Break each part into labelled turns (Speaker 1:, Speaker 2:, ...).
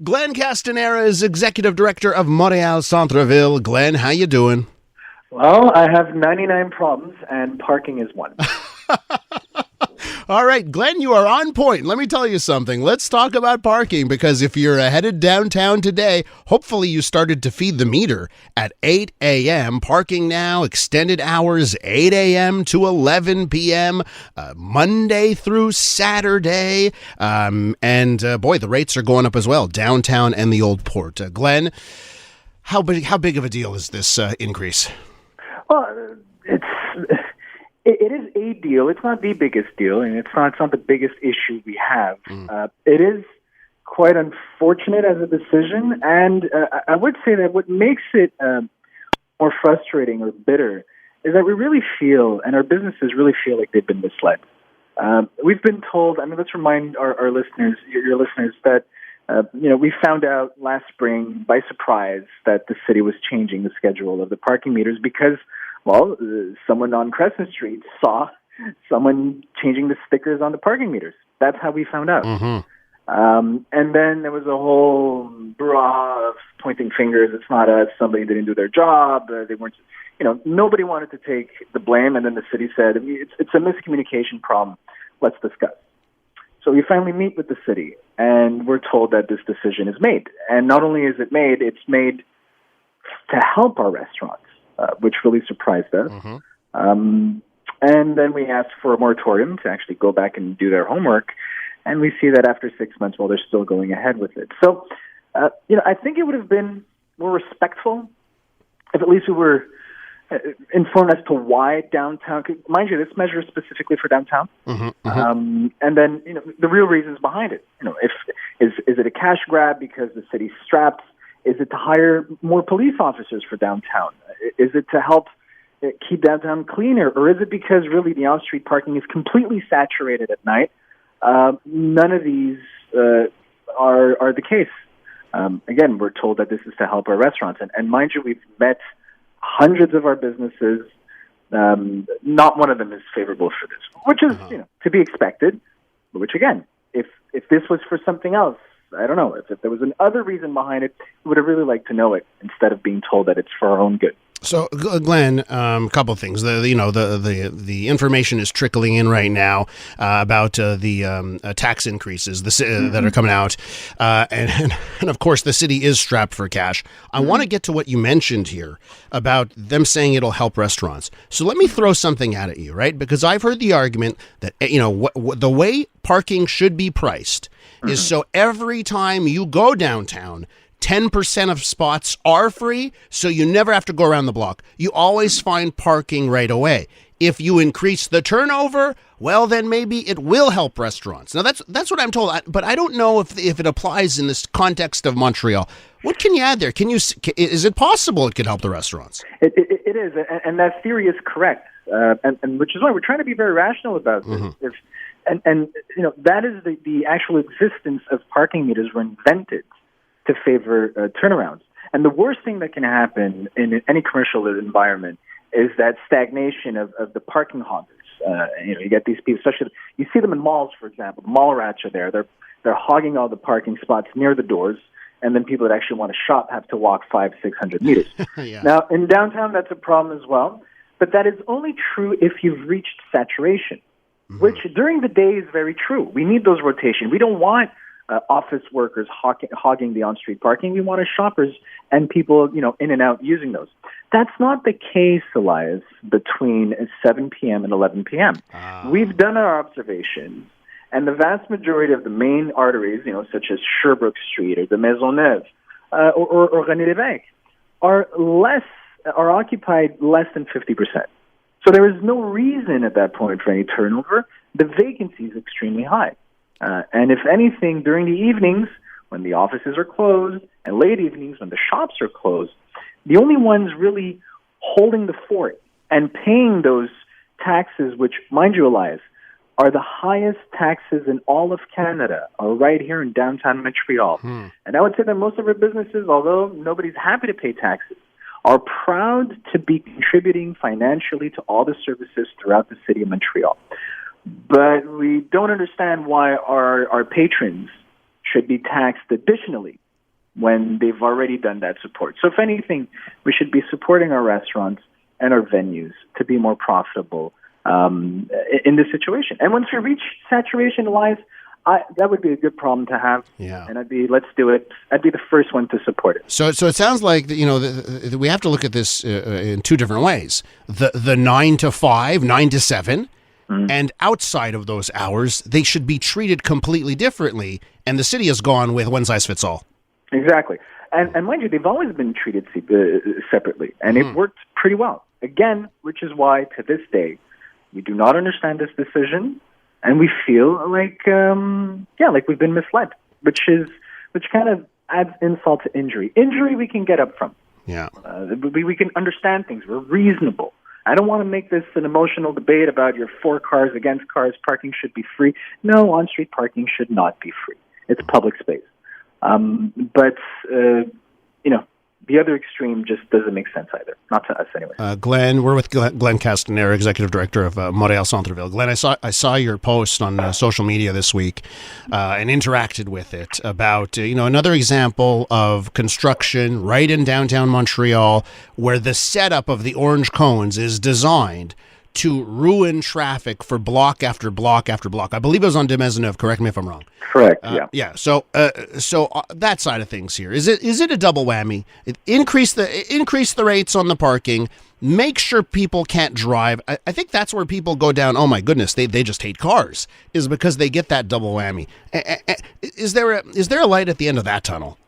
Speaker 1: Glenn Castanheira is Executive Director of Montreal Centre-Ville. Glenn, how you doing?
Speaker 2: Well, I have 99 problems, and parking is one.
Speaker 1: All right, Glenn, you are on point. Let me tell you something. Let's talk about parking, because if you're headed downtown today, hopefully you started to feed the meter at 8 a.m. Parking now, extended hours, 8 a.m. to 11 p.m., Monday through Saturday. Boy, the rates are going up as well, downtown and the Old Port. Glenn, how big of a deal is this increase?
Speaker 2: Well, it is a deal. It's not the biggest deal, and it's not the biggest issue we have. It is quite unfortunate as a decision, and I would say that what makes it more frustrating or bitter is that we really feel, and our businesses really feel like they've been misled. We've been told, let's remind our listeners, your listeners, that we found out last spring by surprise that the city was changing the schedule of the parking meters because, well, someone on Crescent Street saw someone changing the stickers on the parking meters. That's how we found out. And then there was a whole brouhaha of pointing fingers. It's not us. Somebody didn't do their job. They weren't, nobody wanted to take the blame. And then the city said, it's a miscommunication problem. Let's discuss. So we finally meet with the city, and we're told that this decision is made. And not only is it made, it's made to help our restaurants, which really surprised us. And then we asked for a moratorium to actually go back and do their homework. And we see that after 6 months, well, they're still going ahead with it. So, I think it would have been more respectful if at least we were informed as to why downtown. Mind you, this measure is specifically for downtown. And then, the real reasons behind it. Is it a cash grab because the city's strapped? Is it to hire more police officers for downtown? Is it to help keep downtown cleaner? Or is it because really the on-street parking is completely saturated at night? None of these are the case. Again, we're told that this is to help our restaurants. And mind you, we've met hundreds of our businesses. Not one of them is favorable for this, which is to be expected. Which, again, if this was for something else, I don't know. If there was another reason behind it, we would have really liked to know it instead of being told that it's for our own good.
Speaker 1: So, Glenn, a couple of things. The information is trickling in right now about the tax increases that are coming out, and of course the city is strapped for cash. I want to get to what you mentioned here about them saying it'll help restaurants. So let me throw something at you, right? Because I've heard the argument that the way parking should be priced is so every time you go downtown, 10% of spots are free, so you never have to go around the block. You always find parking right away. If you increase the turnover, well, then maybe it will help restaurants. Now, that's what I'm told, but I don't know if it applies in this context of Montreal. What can you add there? Is it possible it could help the restaurants?
Speaker 2: It is, and that theory is correct, and which is why we're trying to be very rational about this. That is the actual existence of parking meters were invented to favor turnarounds. And the worst thing that can happen in any commercial environment is that stagnation of the parking hoggers. You get these people, especially you see them in malls, for example. The mall rats are there. They're hogging all the parking spots near the doors, and then people that actually want to shop have to walk 500-600 meters. Now, in downtown, that's a problem as well. But that is only true if you've reached saturation, which during the day is very true. We need those rotations. We don't want office workers hogging the on-street parking. We want shoppers and people, in and out using those. That's not the case, Elias, between 7 p.m. and 11 p.m. We've done our observations, and the vast majority of the main arteries, such as Sherbrooke Street or the Maisonneuve or René Lévesque, are occupied less than 50%. So there is no reason at that point for any turnover. The vacancy is extremely high. And if anything, during the evenings, when the offices are closed, and late evenings when the shops are closed, the only ones really holding the fort and paying those taxes, which, mind you, Elias, are the highest taxes in all of Canada, are right here in downtown Montreal. And I would say that most of our businesses, although nobody's happy to pay taxes, are proud to be contributing financially to all the services throughout the city of Montreal. But we don't understand why our patrons should be taxed additionally when they've already done that support. So if anything, we should be supporting our restaurants and our venues to be more profitable in this situation. And once we reach saturation lines, that would be a good problem to have.
Speaker 1: Yeah.
Speaker 2: And let's do it. I'd be the first one to support it.
Speaker 1: So it sounds like, we have to look at this in two different ways. The 9 to 5, 9 to 7, and outside of those hours, they should be treated completely differently. And the city has gone with one size fits all.
Speaker 2: Exactly. And mind you, they've always been treated separately, and it worked pretty well. Again, which is why to this day, we do not understand this decision. And we feel like, like we've been misled, which kind of adds insult to injury. Injury we can get up from.
Speaker 1: Yeah.
Speaker 2: We can understand things. We're reasonable. I don't want to make this an emotional debate about your for cars, against cars, parking should be free. No, on-street parking should not be free. It's public space. But the other extreme just doesn't make sense either. Not to us, anyway.
Speaker 1: Glenn, we're with Glenn Castanheira, Executive Director of Montreal Centre-Ville. Glenn, I saw your post on social media this week and interacted with it about another example of construction right in downtown Montreal where the setup of the orange cones is designed to ruin traffic for block after block after block. I believe it was on de Maisonneuve. Correct me if I'm wrong.
Speaker 2: Correct. Yeah.
Speaker 1: Yeah. So that side of things here is it a double whammy? Increase the rates on the parking. Make sure people can't drive. I think that's where people go down. Oh my goodness, they just hate cars. Is because they get that double whammy. Is there a light at the end of that tunnel?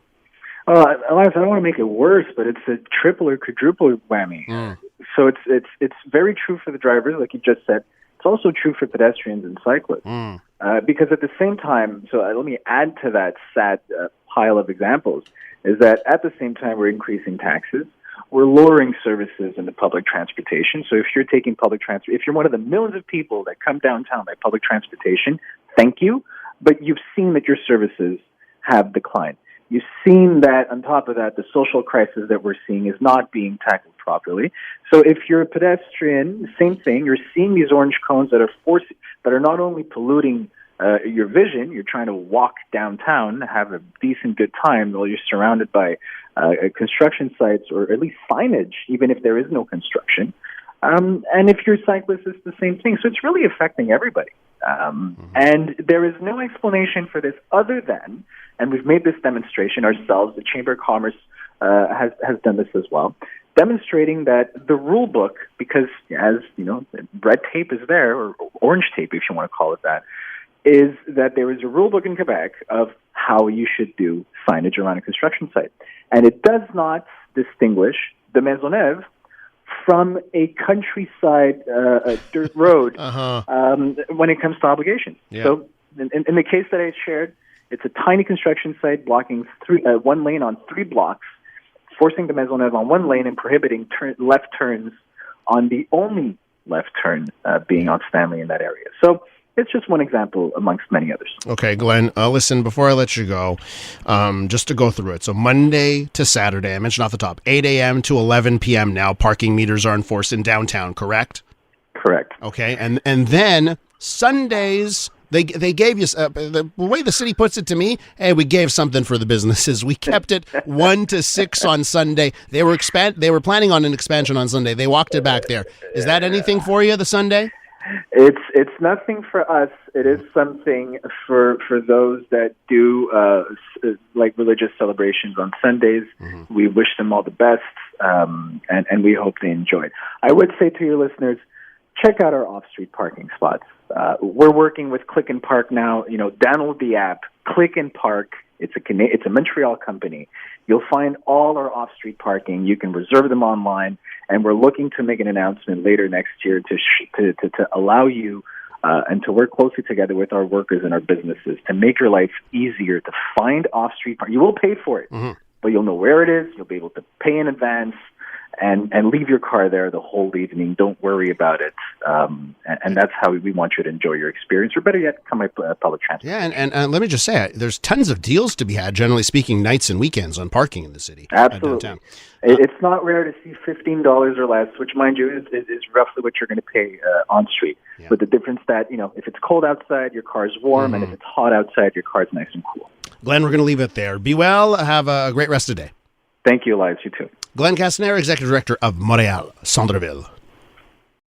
Speaker 2: Elias, I don't want to make it worse, but it's a triple or quadruple whammy. So it's very true for the drivers, like you just said. It's also true for pedestrians and cyclists. Because at the same time, so let me add to that sad pile of examples, is that at the same time we're increasing taxes, we're lowering services in the public transportation. So if you're taking public transport, if you're one of the millions of people that come downtown by public transportation, thank you, but you've seen that your services have declined. You've seen that, on top of that, the social crisis that we're seeing is not being tackled properly. So if you're a pedestrian, same thing. You're seeing these orange cones that are not only polluting your vision. You're trying to walk downtown, have a decent, good time while you're surrounded by construction sites or at least signage, even if there is no construction. And if you're a cyclist, it's the same thing. So it's really affecting everybody. And there is no explanation for this other than, and we've made this demonstration ourselves, the Chamber of Commerce has done this as well, demonstrating that the rule book, because as you know, red tape is there, or orange tape if you want to call it that, is that there is a rule book in Quebec of how you should do signage around a construction site. And it does not distinguish the Maisonneuve from a countryside dirt road when it comes to obligations.
Speaker 1: Yeah.
Speaker 2: So in the case that I shared, it's a tiny construction site blocking one lane on 3 blocks, forcing the Maisonneuve on 1 lane and prohibiting left turns on the only left turn being on Stanley in that area. So it's just one example amongst many others.
Speaker 1: Okay, Glenn, listen, before I let you go, just to go through it. So Monday to Saturday, I mentioned off the top, 8 a.m. to 11 p.m. now, parking meters are enforced in downtown, correct?
Speaker 2: Correct.
Speaker 1: Okay, and then Sundays, they gave you, the way the city puts it to me, hey, we gave something for the businesses. We kept it 1 to 6 on Sunday. They were planning on an expansion on Sunday. They walked it back there. Is that anything for you, the Sunday?
Speaker 2: It's nothing for us. It is something for those that do like religious celebrations on Sundays. Mm-hmm. We wish them all the best, and we hope they enjoy it. I would say to your listeners, check out our off-street parking spots. We're working with Click and Park now. Download the app, Click and Park. It's a Montreal company. You'll find all our off-street parking. You can reserve them online, and we're looking to make an announcement later next year to allow you and to work closely together with our workers and our businesses to make your life easier to find off-street parking. You will pay for it, but you'll know where it is. You'll be able to pay in advance and leave your car there the whole evening. Don't worry about it. And that's how we want you to enjoy your experience, or better yet, come by public transport.
Speaker 1: Yeah, and let me just say, there's tons of deals to be had, generally speaking, nights and weekends on parking in the city.
Speaker 2: Absolutely.
Speaker 1: Downtown.
Speaker 2: It's not rare to see $15 or less, which, mind you, is roughly what you're going to pay on street. Yeah. But the difference that, if it's cold outside, your car's warm, and if it's hot outside, your car's nice and cool.
Speaker 1: Glenn, we're going to leave it there. Be well. Have a great rest of the day.
Speaker 2: Thank you, Elias. You too.
Speaker 1: Glenn Castanheira, Executive Director of Montreal, Centre-Ville.